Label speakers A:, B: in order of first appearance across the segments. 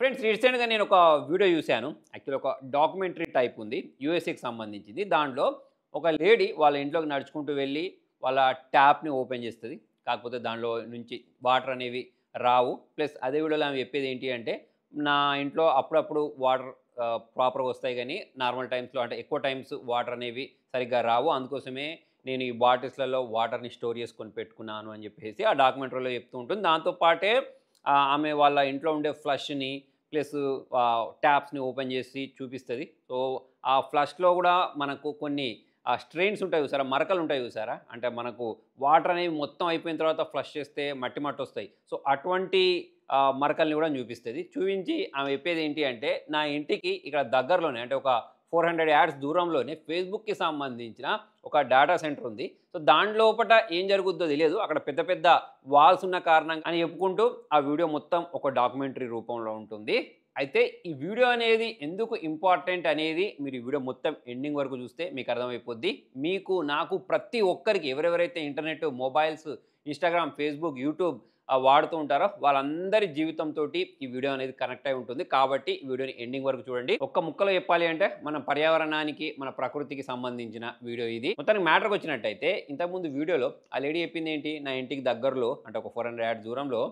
A: Friends రీసెంట్‌గా నేను ఒక వీడియో చూసాను. యాక్చువల్లీ ఒక డాక్యుమెంటరీ టైప్ ఉంది. యూఎస్ఏకి సంబంధించింది. దాంట్లో ఒక లేడీ వాళ్ళ ఇంట్లోకి నడుచుకుంటూ వెళ్ళి వాళ్ళ ట్యాప్‌ని ఓపెన్ చేస్తది. కాకపోతే దానిలో నుంచి వాటర్ అనేవి రావు. ప్లస్ అదే వీడియోలో ఆమె చెప్పేది ఏంటి అంటే, నా ఇంట్లో అప్పుడప్పుడు వాటర్ ప్రాపర్‌గా వస్తాయి గానీ, నార్మల్ టైమ్స్‌లో అంటే ఎక్కువ టైమ్స్ వాటర్ అనేవి సరిగ్గా రావు. అందుకోసమే నేను ఈ బాటిల్స్‌లలో వాటర్‌ని స్టోర్ చేసుకొని పెట్టుకున్నాను అని చెప్పేసి ఆ డాక్యుమెంటరీలో చెప్తూ ఉంటుంది. దాంతో పాటే ఆమె వాళ్ళ ఇంట్లో ఉండే ఫ్లష్‌ని ప్లస్ ట్యాప్స్‌ని ఓపెన్ చేసి చూపిస్తది. సో, ఆ ఫ్లష్‌లో గూడా మనకు కొన్ని స్ట్రెయిన్స్ ఉంటాయి చూసారా? మరకలుంటాయి చూసారా? అంటే మనకు వాటర్ అనేవి మొత్తం అయిపోయిన తర్వాత ఫ్లష్ చేస్తే మట్టి మట్టొస్తాయి. సో, అటువంటి మరకల్ని గూడా చూపిస్తది. చూపించి ఆమె చెప్పేదేంటి అంటే, నా ఇంటికి ఇక్కడ దగ్గరలోనే అంటే ఒక 400 యార్డ్స్ దూరంలోనే ఫేస్‌బుక్‌కి సంబంధించిన ఒక డేటా సెంటర్ ఉంది. సో, దాని లోపట ఏం జరుగుద్దో తెలియదు. అక్కడ పెద్ద పెద్ద వాల్స్ ఉన్న కారణంగా అని చెప్పుకుంటూ ఆ వీడియో మొత్తం ఒక డాక్యుమెంటరీ రూపంలో ఉంటుంది. అయితే ఈ వీడియో అనేది ఎందుకు ఇంపార్టెంట్ అనేది మీరు ఈ వీడియో మొత్తం ఎండింగ్ వరకు చూస్తే మీకు అర్థమైపోద్ది. మీకు, నాకు ప్రతి ఒక్కరికి ఎవరెవరైతే internet, mobiles, Instagram, Facebook, YouTube వాడుతూ ఉంటారో వాళ్ళందరి జీవితంతోటి ఈ వీడియో అనేది కనెక్ట్ అయి ఉంటుంది. కాబట్టి ఈ వీడియోని ఎండింగ్ వరకు చూడండి. ఒక్క ముక్కలో చెప్పాలి అంటే మన పర్యావరణానికి, మన ప్రకృతికి సంబంధించిన వీడియో ఇది. మొత్తానికి మ్యాటర్‌కి వచ్చినట్టయితే ఇంతకుముందు వీడియోలో ఆ లేడీ చెప్పింది ఏంటి? నా ఇంటికి దగ్గరలో అంటే ఒక 400 యార్డ్స్ దూరంలో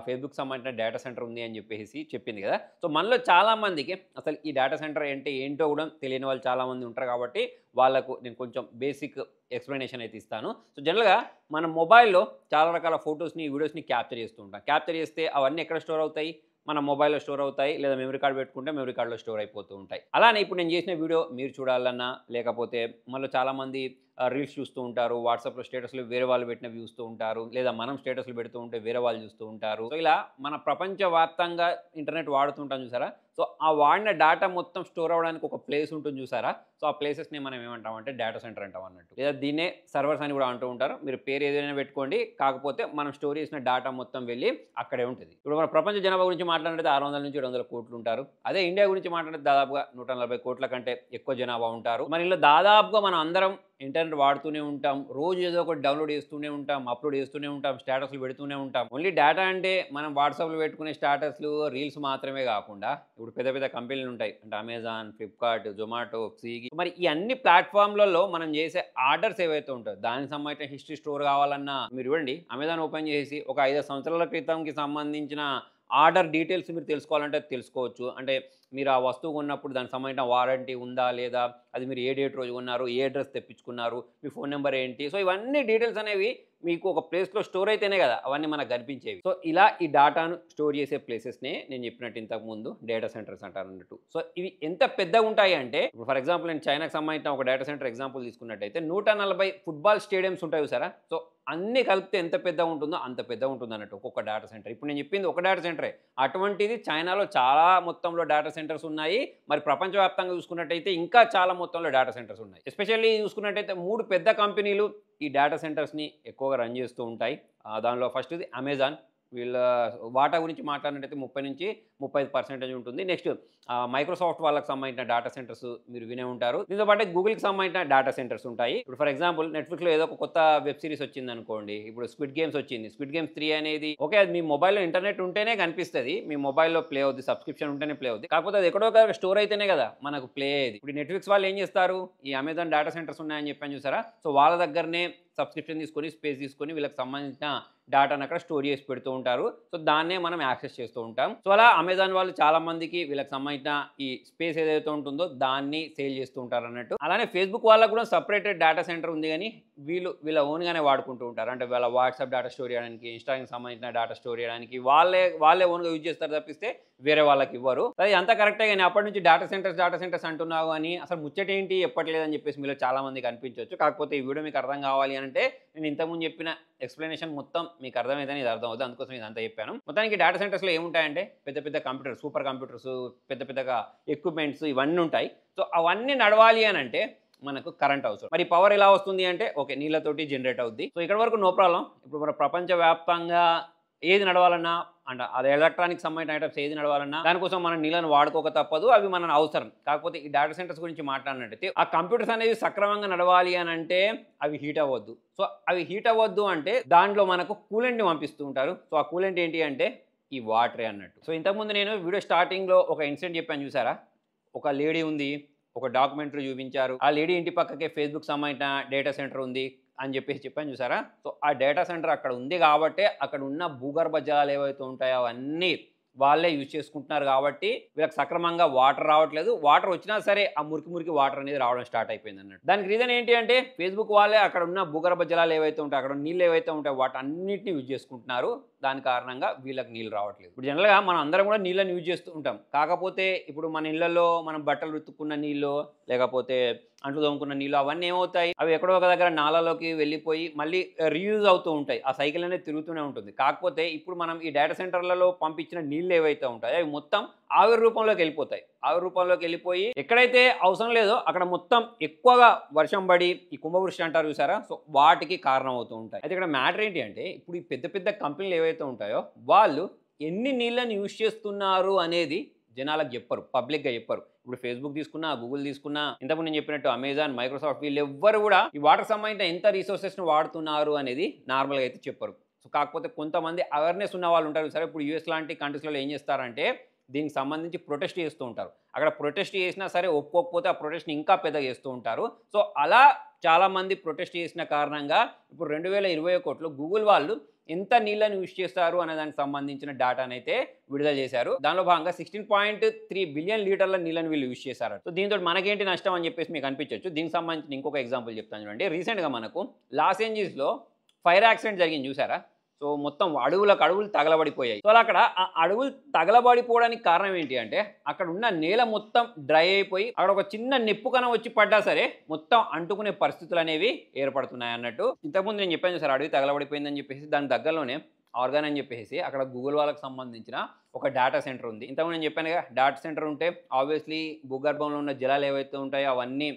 A: ఫేస్‌బుక్ సంబంధించిన డేటా సెంటర్ ఉంది అని చెప్పేసి చెప్పింది కదా! సో, మనలో చాలామందికి అసలు ఈ డేటా సెంటర్ అంటే ఏంటో కూడా తెలియని వాళ్ళు చాలామంది ఉంటారు కాబట్టి వాళ్ళకు నేను కొంచెం బేసిక్ ఎక్స్‌ప్లనేషన్ అయితే ఇస్తాను. సో, జనరల్‌గా మన మొబైల్‌లో చాలా రకాల ఫోటోస్‌ని, వీడియోస్‌ని క్యాప్చర్ చేస్తూ ఉంటాం. క్యాప్చర్ చేస్తే అవన్నీ ఎక్కడ స్టోర్ అవుతాయి? మన మొబైల్‌లో స్టోర్ అవుతాయి. లేదా మెమరీ కార్డ్ పెట్టుకుంటే మెమరీ కార్డ్‌లో స్టోర్ అయిపోతూ ఉంటాయి. అలానే ఇప్పుడు నేను చేసిన వీడియో మీరు చూడాలన్నా, లేకపోతే మనలో చాలామంది రీల్స్ చూస్తూ ఉంటారు. వాట్సాప్‌లో స్టేటస్‌లు వేరే వాళ్ళు పెట్టినవి చూస్తూ ఉంటారు. లేదా మనం స్టేటస్‌లు పెడుతూ ఉంటే వేరే వాళ్ళు చూస్తూ ఉంటారు. సో, ఇలా మన ప్రపంచవ్యాప్తంగా ఇంటర్నెట్ వాడుతుంటాం చూసారా? సో, ఆ వాడిన డేటా మొత్తం స్టోర్ అవ్వడానికి ఒక ప్లేస్ ఉంటుంది చూసారా? సో, ఆ ప్లేసెస్‌ని మనం ఏమంటామంటే డేటా సెంటర్ అంటాం అన్నట్టు. లేదా దీన్నే సర్వర్స్ అని కూడా అంటూ ఉంటారు. మీరు పేరు ఏదైనా పెట్టుకోండి. కాకపోతే మనం స్టోర్ చేసిన డేటా మొత్తం వెళ్ళి అక్కడే ఉంటది. ఇప్పుడు మన ప్రపంచ జనాభా గురించి మాట్లాడితే 600-700 కోట్లు ఉంటారు. అదే ఇండియా గురించి మాట్లాడితే దాదాపుగా 140 కోట్ల కంటే ఎక్కువ జనాభా ఉంటారు. మరి ఇలా దాదాపుగా మనం అందరం ఇంటర్నెట్ వాడుతూనే ఉంటాం. రోజు ఏదో ఒకటి డౌన్‌లోడ్ చేస్తూనే ఉంటాం. అప్‌లోడ్ చేస్తూనే ఉంటాం. స్టేటస్‌లు పెడుతూనే ఉంటాం. ఓన్లీ డేటా అంటే మనం వాట్సాప్‌లో పెట్టుకునే స్టేటస్‌లు, రీల్స్ మాత్రమే కాకుండా ఇప్పుడు పెద్ద పెద్ద కంపెనీలు ఉంటాయి. అంటే అమెజాన్, ఫ్లిప్‌కార్ట్, జొమాటో, స్విగ్గీ మరి ఈ అన్ని ప్లాట్‌ఫామ్‌లలో మనం చేసే ఆర్డర్స్ ఏవైతే ఉంటాయో దానికి సంబంధించిన హిస్టరీ స్టోర్ కావాలన్నా మీరు చూడండి అమెజాన్ ఓపెన్ చేసి ఒక 5 సంవత్సరాల క్రితంకి సంబంధించిన ఆర్డర్ డీటెయిల్స్ మీరు తెలుసుకోవాలంటే తెలుసుకోవచ్చు. అంటే మీరు ఆ వస్తువు కొన్నప్పుడు దానికి సంబంధించిన వారంటీ ఉందా? లేదా? అది మీరు ఏ డేట్ రోజు కొన్నారు? ఏ అడ్రెస్ తెప్పించుకున్నారు? మీ ఫోన్ నంబర్ ఏంటి? సో, ఇవన్నీ డీటెయిల్స్ అనేవి మీకు ఒక ప్లేస్‌లో స్టోర్ అయితేనే కదా! అవన్నీ మనకు కనిపించేవి. సో, ఇలా ఈ డేటాను స్టోర్ చేసే ప్లేసెస్‌నే నేను చెప్పినట్టు ఇంతకుముందు డేటా సెంటర్స్ అంటారన్నట్టు. సో, ఇవి ఎంత పెద్దగుంటాయి అంటే ఇప్పుడు ఫర్ ఎగ్జాంపుల్ నేను చైనాకి సంబంధించిన ఒక డేటా సెంటర్ ఎగ్జాంపుల్ తీసుకున్నట్టయితే 140 ఫుట్‌బాల్ స్టేడియమ్స్ ఉంటాయి చూసారా? సో, అన్నీ కలిపితే ఎంత పెద్దగుంటుందో అంత పెద్దగుంటుందన్నట్టు ఒక్కొక్క డేటా సెంటర్. ఇప్పుడు నేను చెప్పింది ఒక డేటా సెంటరే. అటువంటిది చైనాలో చాలా మొత్తంలో డేటా సెంటర్స్ ఉన్నాయి. మరి ప్రపంచవ్యాప్తంగా చూసుకున్నట్టయితే ఇంకా చాలా మొత్తంలో డేటా సెంటర్స్ ఉన్నాయి. ఎస్పెషల్లీ చూసుకున్నట్టయితే 3 పెద్ద కంపెనీలు ఈ డేటా సెంటర్స్‌ని ఎక్కువగా రన్ చేస్తూ ఉంటాయి. దానిలో ఫస్ట్‌ది అమెజాన్. వీళ్ళ వాటా గురించి మాట్లాడినట్టయితే 30-35% ఉంటుంది. నెక్స్ట్ మైక్రోసాఫ్ట్ వాళ్ళకి సంబంధించిన డేటా సెంటర్స్ మీరు వినే ఉంటారు. దీంతో పాటు గూగుల్‌కి సంబంధించిన డేటా సెంటర్స్ ఉంటాయి. ఇప్పుడు ఫర్ ఎగ్జాంపుల్ నెట్‌ఫ్లిక్స్‌లో ఏదో ఒక కొత్త వెబ్ సీరీస్ వచ్చిందనుకోండి. ఇప్పుడు స్క్విడ్ గేమ్స్ వచ్చింది. స్క్విడ్ గేమ్స్ 3 అనేది ఓకే. అది మీ మొబైల్‌లో ఇంటర్నెట్ ఉంటేనే కనిపిస్తది. మీ మొబైల్‌లో ప్లే అవుద్ది. సబ్స్క్రిప్షన్ ఉంటేనే ప్లే అవుద్ది. కాకపోతే అది ఎక్కడో ఒక స్టోర్ అయితేనే కదా మనకు ప్లే అయ్యేది. ఇప్పుడు నెట్‌ఫ్లిక్స్ వాళ్ళు ఏం చేస్తారు? ఈ అమెజాన్ డేటా సెంటర్స్ ఉన్నాయని చెప్పాను చూసారా? సో, వాళ్ళ దగ్గరనే సబ్స్క్రిప్షన్ తీసుకొని, స్పేస్ తీసుకొని వీళ్ళకి సంబంధించిన డేటాను అక్కడ స్టోర్ చేసి పెడుతూ ఉంటారు. సో, దాన్నే మనం యాక్సెస్ చేస్తూ ఉంటాం. సో, అలా అమెజాన్ వాళ్ళు చాలా మందికి వీళ్ళకి సంబంధించిన ఈ స్పేస్ ఏదైతే ఉంటుందో దాన్ని సేల్ చేస్తూ ఉంటారన్నట్టు. అలానే ఫేస్‌బుక్ వాళ్ళకి కూడా సెపరేటెడ్ డేటా సెంటర్ ఉంది గానీ, వీళ్ళ ఓన్‌గానే వాడుకుంటూ ఉంటారు. అంటే వాళ్ళ వాట్సాప్ డేటా స్టోర్ చేయడానికి, ఇన్‌స్టాగ్రామ్‌కి సంబంధించిన డేటా స్టోర్ చేయడానికి వాళ్ళే ఓన్‌గా యూజ్ చేస్తారు తప్పిస్తే వేరే వాళ్ళకి ఇవ్వరు. అది అంతా కరెక్టే గానీ అప్పటి నుంచి డేటా సెంటర్స్ అంటున్నావు అని అసలు ముచ్చటేంటి చెప్పట్లేదని చెప్పేసి మీలో చాలా మందికి అనిపించొచ్చు. కాకపోతే ఈ వీడియో మీకు అర్థం కావాలి అంటే నేను ఇంతకుముందు చెప్పిన ఎక్స్‌ప్లనేషన్ మొత్తం మీకు అర్థమైతేనే ఇది అర్థమవుద్ది. అందుకోసం ఇదంతా చెప్పాను. మొత్తానికి డేటా సెంటర్స్‌లో ఏముంటాయంటే పెద్ద పెద్ద కంప్యూటర్స్, సూపర్ కంప్యూటర్స్, పెద్ద పెద్దగా ఎక్విప్‌మెంట్స్ ఇవన్నీ ఉంటాయి. సో, అవన్నీ నడవాలి అనంటే మనకు కరెంట్ అవసరం. మరి పవర్ ఎలా వస్తుంది అంటే ఓకే. నీళ్ళతోటి జనరేట్ అవుద్ది. సో, ఇక్కడి వరకు నో ప్రాబ్లమ్. ఇప్పుడు మన ప్రపంచవ్యాప్తంగా ఏది నడవాలన్నా అది ఎలక్ట్రానిక్స్ సంబంధించిన ఐటమ్స్ ఏది నడవాలన్నా దానికోసం మనం నీళ్ళని వాడుకోక తప్పదు. అవి మన అవసరం. కాకపోతే ఈ డేటా సెంటర్స్ గురించి మాట్లాడినట్టయితే ఆ కంప్యూటర్స్ అనేవి సక్రమంగా నడవాలి అనంటే అవి హీట్ అవ్వద్దు. సో, అవి హీట్ అవ్వద్దు అంటే దాంట్లో మనకు కూలెంట్‌ని పంపిస్తూ ఉంటారు. సో, ఆ కూలెంట్ ఏంటి అంటే ఈ వాటరే అన్నట్టు. సో ఇంతకుముందు నేను వీడియో స్టార్టింగ్లో ఒక ఇన్సిడెంట్ చెప్పాను చూసారా, ఒక లేడీ ఉంది, ఒక డాక్యుమెంటరీ చూపించారు, ఆ లేడీ ఇంటి పక్కకే ఫేస్బుక్ సంబంధించిన డేటా సెంటర్ ఉంది అని చెప్పాను చూసారా. సో ఆ డేటా సెంటర్ అక్కడ ఉంది కాబట్టే అక్కడ ఉన్న భూగర్భ జలాలు ఏవైతే ఉంటాయో అవన్నీ వాళ్ళే యూజ్ చేసుకుంటున్నారు కాబట్టి వీళ్ళకి సక్రమంగా వాటర్ రావట్లేదు. వాటర్ వచ్చినా సరే ఆ మురికి వాటర్ అనేది రావడం స్టార్ట్ అయిపోయింది అన్నట్టు. దానికి రీజన్ ఏంటి అంటే ఫేస్బుక్ వాళ్ళే అక్కడ ఉన్న భూగర్భ జలాలు ఏవైతే ఉంటాయో, అక్కడ నీళ్ళు ఏవైతే ఉంటాయో వాటన్నిటిని యూజ్ చేసుకుంటున్నారు. దాని కారణంగా వీళ్ళకి నీళ్ళు రావట్లేదు. ఇప్పుడు జనరల్గా మనం అందరం కూడా నీళ్ళని యూజ్ చేస్తూ ఉంటాం. కాకపోతే ఇప్పుడు మన ఇళ్లలో మనం బట్టలు ఉతుక్కున్న నీళ్ళు, లేకపోతే అంట్లు తోముకున్న నీళ్ళు అవన్నీ ఏమవుతాయి, అవి ఎక్కడో ఒక దగ్గర నాలాలోకి వెళ్ళిపోయి మళ్ళీ రీయూజ్ అవుతూ ఉంటాయి. ఆ సైకిల్ అనేది తిరుగుతూనే ఉంటుంది. కాకపోతే ఇప్పుడు మనం ఈ డేటా సెంటర్లలో పంపించిన నీళ్ళు ఏవైతే ఉంటాయో అవి మొత్తం ఆవిరి రూపంలోకి వెళ్ళిపోతాయి. ఆవిరి రూపంలోకి వెళ్ళిపోయి ఎక్కడైతే అవసరం లేదో అక్కడ మొత్తం ఎక్కువగా వర్షం పడి ఈ కుంభవృష్టి అంటారు చూసారా, సో వాటికి కారణం అవుతూ ఉంటాయి. అయితే ఇక్కడ మ్యాటర్ ఏంటి అంటే ఇప్పుడు ఈ పెద్ద పెద్ద కంపెనీలు ఏవైతే ఉంటాయో వాళ్ళు ఎన్ని నీళ్ళని యూజ్ చేస్తున్నారు అనేది జనాలకు చెప్పరు, పబ్లిక్గా చెప్పరు. ఇప్పుడు ఫేస్బుక్ తీసుకున్నా, గూగుల్ తీసుకున్నా, ఇంతకుముందు నేను చెప్పినట్టు అమెజాన్, మైక్రోసాఫ్ట్ వీళ్ళు ఎవ్వరు కూడా ఈ వాటర్ సంబంధించిన ఎంత రిసోర్సెస్ను వాడుతున్నారు అనేది నార్మల్గా అయితే చెప్పరు. సో కాకపోతే కొంతమంది అవేర్నెస్ ఉన్న వాళ్ళు ఉంటారు సరే. ఇప్పుడు యూఎస్ లాంటి కంట్రీస్లో ఏం చేస్తారంటే దీనికి సంబంధించి ప్రొటెస్ట్ చేస్తూ ఉంటారు. అక్కడ ప్రొటెస్ట్ చేసినా సరే ఒప్పుకోకపోతే ఆ ప్రొటెస్ట్ని ఇంకా పెద్దగా చేస్తూ ఉంటారు. సో అలా చాలామంది ప్రొటెస్ట్ చేసిన కారణంగా ఇప్పుడు 2021లో గూగుల్ వాళ్ళు ఎంత నీళ్ళని యూజ్ చేస్తారు అనే దానికి సంబంధించిన డేటాను అయితే విడుదల చేశారు. దానిలో భాగంగా 16.3 బిలియన్ లీటర్ల నీళ్ళని వీళ్ళు యూజ్ చేశారు. సో దీంతో మనకేంటి నష్టం అని చెప్పేసి మీకు అనిపించవచ్చు. దీనికి సంబంధించిన ఇంకొక ఎగ్జాంపుల్ చెప్తాను చూడండి. రీసెంట్గా మనకు లాస్ ఏంజల్స్లో ఫైర్ యాక్సిడెంట్ జరిగింది చూసారా. సో మొత్తం అడవులు తగలబడిపోయాయి. సో అక్కడ ఆ అడవులు తగలబడిపోవడానికి కారణం ఏంటి అంటే అక్కడ ఉన్న నేల మొత్తం డ్రై అయిపోయి అక్కడ ఒక చిన్న నిప్పు కణం వచ్చి పడ్డా సరే మొత్తం అంటుకునే పరిస్థితులు అనేవి ఏర్పడుతున్నాయి అన్నట్టు. ఇంతకుముందు నేను చెప్పాను సార్, అడవి తగలబడిపోయిందని చెప్పేసి దాని దగ్గరలోనే ఆర్గాన్ అని చెప్పేసి అక్కడ గూగుల్ వాళ్ళకి సంబంధించిన ఒక డేటా సెంటర్ ఉంది. ఇంతకుముందు నేను చెప్పాను కదా, డేటా సెంటర్ ఉంటే ఆబ్వియస్లీ భూగర్భంలో ఉన్న జలాలు ఏవైతే ఉంటాయో అవన్నీ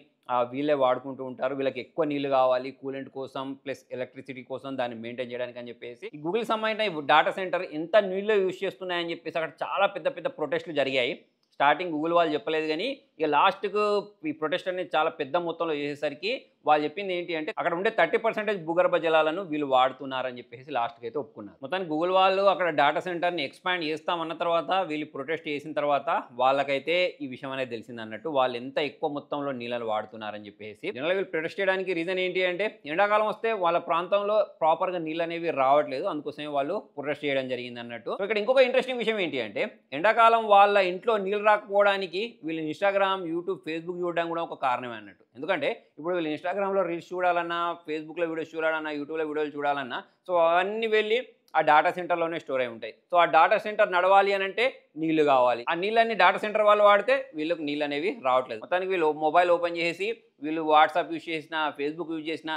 A: వీళ్ళే వాడుకుంటూ ఉంటారు. వీళ్ళకి ఎక్కువ నీళ్ళు కావాలి కూలెంట్ కోసం ప్లస్ ఎలక్ట్రిసిటీ కోసం దాన్ని మెయింటైన్ చేయడానికి అని చెప్పేసి ఈ గూగుల్ సంబంధించిన డేటా సెంటర్ ఎంత నీళ్ళు యూజ్ చేస్తున్నాయని చెప్పేసి అక్కడ చాలా పెద్ద పెద్ద ప్రొటెస్టులు జరిగాయి. స్టార్టింగ్ గూగుల్ వాళ్ళు చెప్పలేదు కానీ ఇక లాస్ట్కు ఈ ప్రొటెస్ట్ అనేది చాలా పెద్ద మొత్తంలో చేసేసరికి వాళ్ళు చెప్పింది ఏంటి అంటే అక్కడ ఉండే 30% భూగర్భ జలాలను వీళ్ళు వాడుతున్నారని చెప్పేసి లాస్ట్కి అయితే ఒప్పుకున్నారు. మొత్తానికి గూగుల్ వాళ్ళు అక్కడ డేటా సెంటర్ని ఎక్స్పాండ్ చేస్తామన్న తర్వాత వీళ్ళు ప్రొటెస్ట్ చేసిన తర్వాత వాళ్ళకైతే ఈ విషయం అనేది తెలిసింది అన్నట్టు. వాళ్ళు ఎంత ఎక్కువ మొత్తంలో నీళ్ళను వాడుతున్నారని చెప్పేసి. జనరల్గా వీళ్ళు ప్రొటెస్ట్ చేయడానికి రీజన్ ఏంటి అంటే ఎండాకాలం వస్తే వాళ్ళ ప్రాంతంలో ప్రాపర్గా నీళ్ళు అనేవి రావట్లేదు, అందుకోసమే వాళ్ళు ప్రొటెస్ట్ చేయడం జరిగింది అన్నట్టు. సో ఇక్కడ ఇంకొక ఇంట్రెస్టింగ్ విషయం ఏంటి అంటే ఎండాకాలం వాళ్ళ ఇంట్లో నీళ్ళు రాకపోవడానికి వీళ్ళు ఇన్స్టాగ్రామ్, యూట్యూబ్, ఫేస్బుక్ చూడడం కూడా ఒక కారణమే అన్నట్టు. ఎందుకంటే ఇప్పుడు వీళ్ళు ఇన్స్టాగ్రామ్లో రీల్స్ చూడాలన్నా, ఫేస్బుక్లో వీడియోస్ చూడాలన్నా, యూట్యూబ్లో వీడియోలు చూడాలన్నా సో అవన్నీ వెళ్ళి ఆ డేటా సెంటర్లోనే స్టోర్ అయి ఉంటాయి. సో ఆ డేటా సెంటర్ నడవాలి అని అంటే నీళ్లు కావాలి. ఆ నీళ్ళన్ని డేటా సెంటర్ వాళ్ళు వాడితే వీళ్ళకి నీళ్ళు అనేవి రావట్లేదు. మొత్తానికి వీళ్ళు మొబైల్ ఓపెన్ చేసి వీళ్ళు వాట్సాప్ యూజ్ చేసినా, ఫేస్బుక్ యూజ్ చేసినా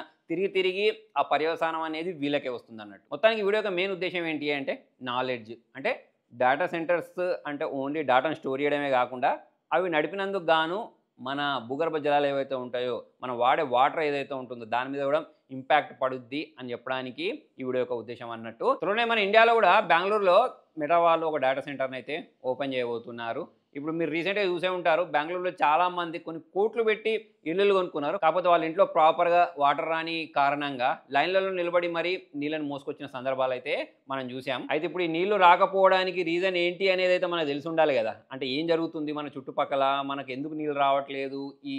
A: తిరిగి ఆ పర్యవసానం అనేది వీళ్ళకే వస్తుంది అన్నట్టు. మొత్తానికి వీడియో యొక్క మెయిన్ ఉద్దేశం ఏంటి అంటే నాలెడ్జ్. అంటే డేటా సెంటర్స్ అంటే ఓన్లీ డేటాను స్టోర్ చేయడమే కాకుండా అవి నడిపినందుకు గాను మన భూగర్భ జలాలు ఏవైతే ఉంటాయో మనం వాడే వాటర్ ఏదైతే ఉంటుందో దాని మీద కూడా ఇంపాక్ట్ పడుద్ది అని చెప్పడానికి ఈ వీడియో యొక్క ఉద్దేశం అన్నట్టు. త్వరలోనే మన ఇండియాలో కూడా బెంగళూరులో మెటా వాళ్ళు ఒక డేటా సెంటర్ని అయితే ఓపెన్ చేయబోతున్నారు. ఇప్పుడు మీరు రీసెంట్గా చూసే ఉంటారు, బెంగళూరులో చాలామంది కొన్ని కోట్లు పెట్టి ఇళ్ళు కొనుక్కున్నారు. కాకపోతే వాళ్ళ ఇంట్లో ప్రాపర్గా వాటర్ రాని కారణంగా లైన్లలో నిలబడి మరీ నీళ్ళని మోసుకొచ్చిన సందర్భాలు అయితే మనం చూసాం. అయితే ఇప్పుడు ఈ నీళ్లు రాకపోవడానికి రీజన్ ఏంటి అనేది అయితే మనకు తెలిసి ఉండాలి కదా. అంటే ఏం జరుగుతుంది మన చుట్టుపక్కల, మనకు ఎందుకు నీళ్ళు రావట్లేదు, ఈ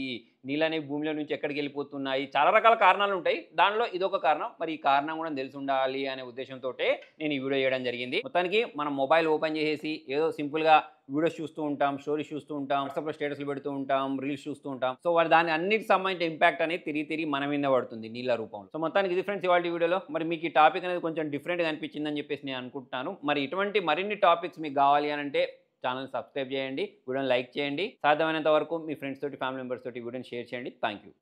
A: నీళ్ళు అనేవి భూమిలో నుంచి ఎక్కడికి వెళ్ళిపోతున్నాయి, చాలా రకాల కారణాలు ఉంటాయి. దానిలో ఇదొక కారణం. మరి ఈ కారణం కూడా తెలిసి ఉండాలి అనే ఉద్దేశంతో నేను ఈ వీడియో చేయడం జరిగింది. మొత్తానికి మనం మొబైల్ ఓపెన్ చేసేసి ఏదో సింపుల్గా వీడియోస్ చూస్తూ ఉంటాం, స్టోరీస్ చూస్తూ ఉంటాం, వాట్సాప్లో స్టేటస్లు పెడుతూ ఉంటాం, రీల్స్ చూస్తూ ఉంటాం. సో దాని అన్నిటికి సంబంధించిన ఇంపాక్ట్ అనేది తిరిగి మన మీద పడుతుంది నీళ్ళ రూపంలో. సో మొత్తానికి ఇది ఫ్రెండ్స్ ఇవాళ వీడియోలో. మరి మీకు ఈ టాపిక్ అనేది కొంచెం డిఫరెంట్గా అనిపించిందని చెప్పేసి నేను అనుకుంటున్నాను. మరి ఇటువంటి మరిన్ని టాపిక్స్ మీకు కావాలి అని అంటే ఛానల్ సబ్స్క్రైబ్ చేయండి, వీడియోని లైక్ చేయండి, సాధ్యమైనంత వరకు మీ ఫ్రెండ్స్ తోటి, ఫ్యామిలీ మెంబర్స్ తోటి వీడియోని షేర్ చేయండి. Thank you.